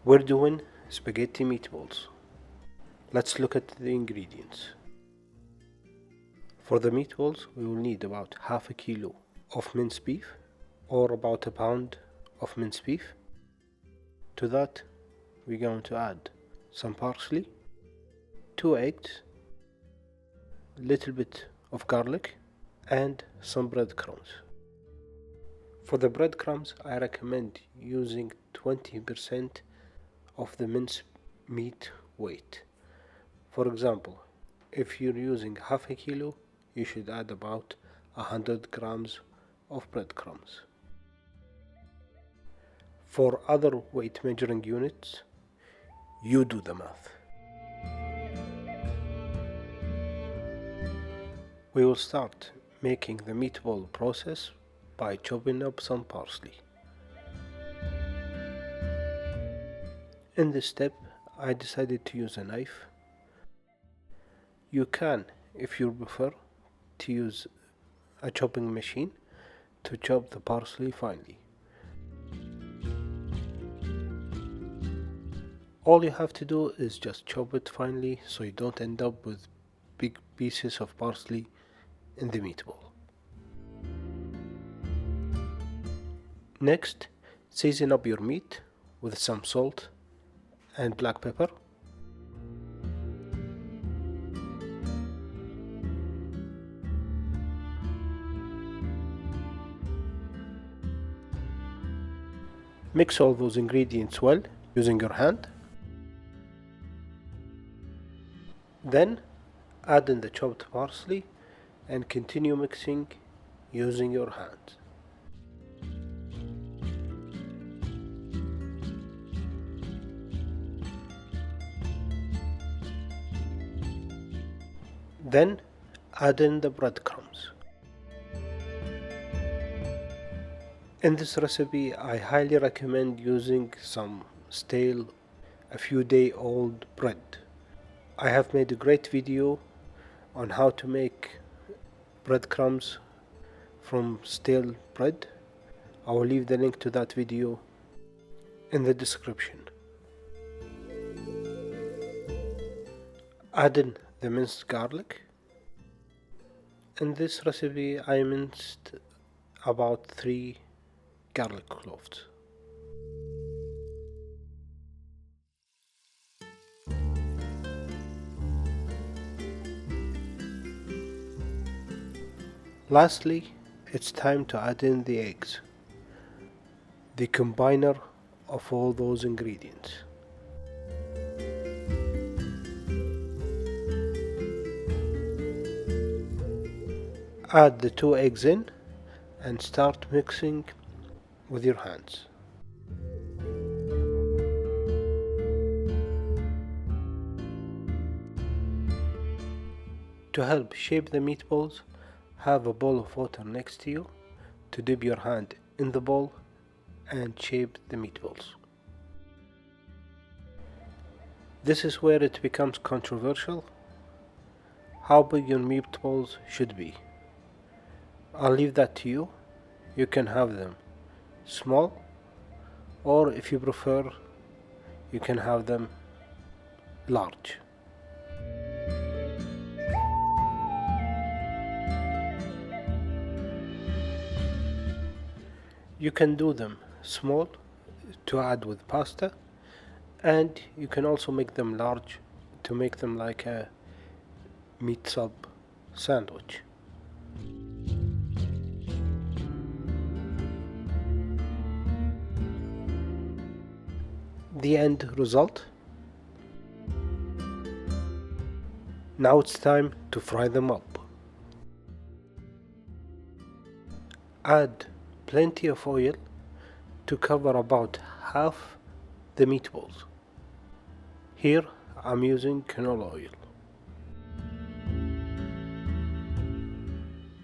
We're doing spaghetti meatballs. Let's look at the ingredients. For the meatballs, we will need about half a kilo of minced beef or about a pound of minced beef. To that, we're going to add some parsley, 2 eggs, a little bit of garlic, and some breadcrumbs. For the breadcrumbs, I recommend using 20% of the minced meat weight. For example, if you're using half a kilo, you should add about 100 grams of breadcrumbs. For other weight measuring units, you do the math. We will start making the meatball process by chopping up some parsley. In this step, I decided to use a knife. You can, if you prefer, to use a chopping machine to chop the parsley finely. All you have to do is just chop it finely so you don't end up with big pieces of parsley in the meatball. Next, season up your meat with some salt and black pepper. Mix all those ingredients well using your hand. Then add in the chopped parsley and continue mixing using your hands. Then add in the breadcrumbs. In this recipe, I highly recommend using some stale, a few day old bread. I have made a great video on how to make breadcrumbs from stale bread. I will leave the link to that video in the description. Add in the minced garlic. In this recipe, I minced about 3 garlic cloves. Lastly, it's time to add in the eggs, the combiner of all those ingredients. Add the 2 eggs in and start mixing with your hands. To help shape the meatballs, have a bowl of water next to you to dip your hand in the bowl and shape the meatballs. This is where it becomes controversial, how big your meatballs should be. I'll leave that to you. You can have them small, or if you prefer, you can have them large. You can do them small to add with pasta, and you can also make them large to make them like a meat sub sandwich. The end result. Now it's time to fry them up. Add plenty of oil to cover about half the meatballs. Here I'm using canola oil.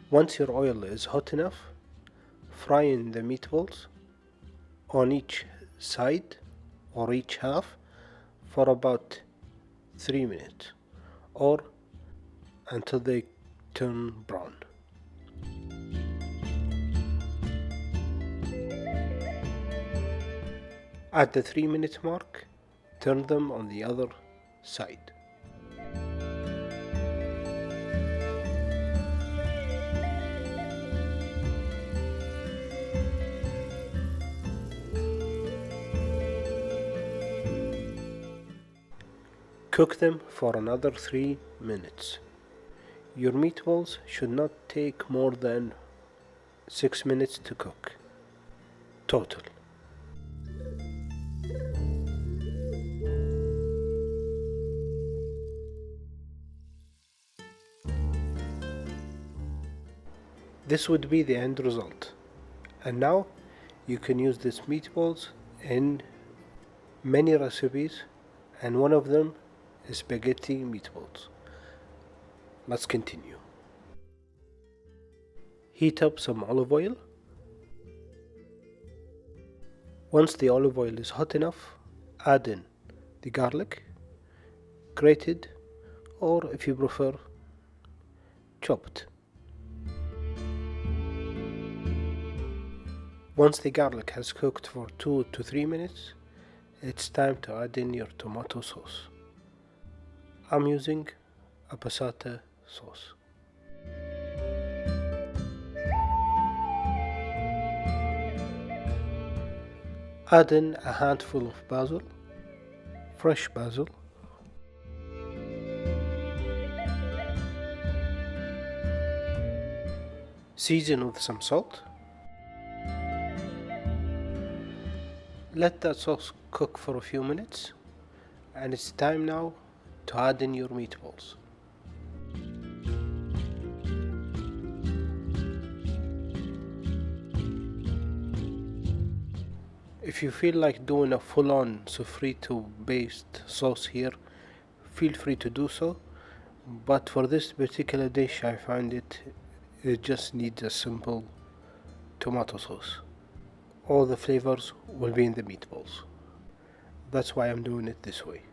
Once your oil is hot enough, fry in the meatballs on each side or each half for about 3 minutes or until they turn brown. At the 3-minute mark, Turn them on the other side. Cook them for another 3 minutes. Your meatballs should not take more than 6 minutes to cook total. This would be the end result. And now you can use these meatballs in many recipes, and one of them is spaghetti meatballs. Let's continue. Heat up some olive oil. Once the olive oil is hot enough, add in the garlic, grated, or if you prefer, chopped. Once the garlic has cooked for 2 to 3 minutes, it's time to add in your tomato sauce. I'm using a passata sauce. Add in a handful of basil, fresh basil, season with some salt. Let that sauce cook for a few minutes, and it's time now to add in your meatballs. If you feel like doing a full-on sofrito based sauce here, feel free to do so, but for this particular dish I find it just needs a simple tomato sauce. All the flavors will be in the meatballs. That's why I'm doing it this way.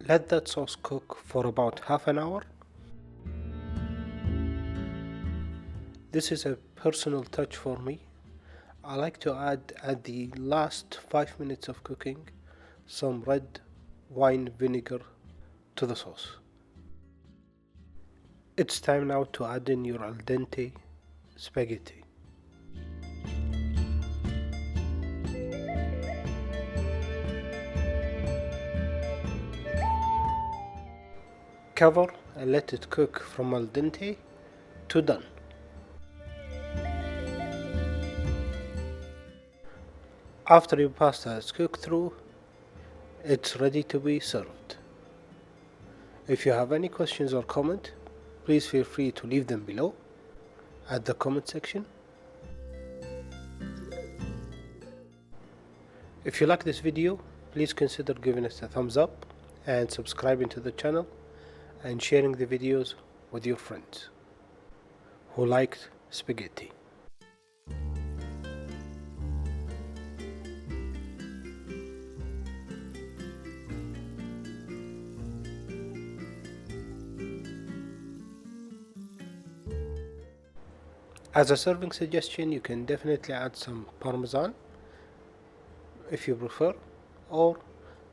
Let that sauce cook for about half an hour. This is a personal touch for me. I like to add at the last 5 minutes of cooking some red wine vinegar to the sauce. It's time now to add in your al dente spaghetti. Cover and let it cook from al dente to done. After your pasta is cooked through, it's ready to be served. If you have any questions or comment, please feel free to leave them below at the comment section. If you like this video, please consider giving us a thumbs up and subscribing to the channel and sharing the videos with your friends who liked spaghetti. As a serving suggestion, you can definitely add some Parmesan if you prefer, or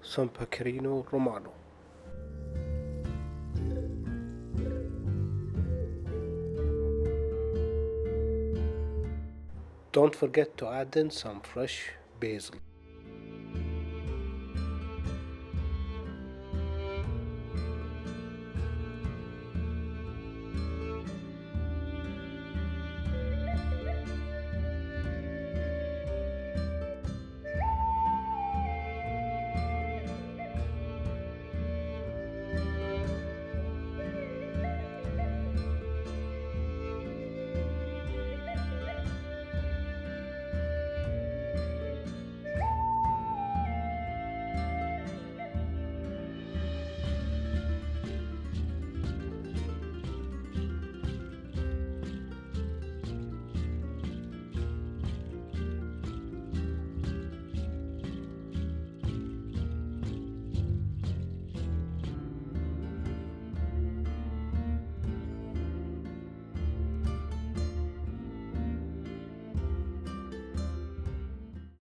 some Pecorino Romano. Don't forget to add in some fresh basil.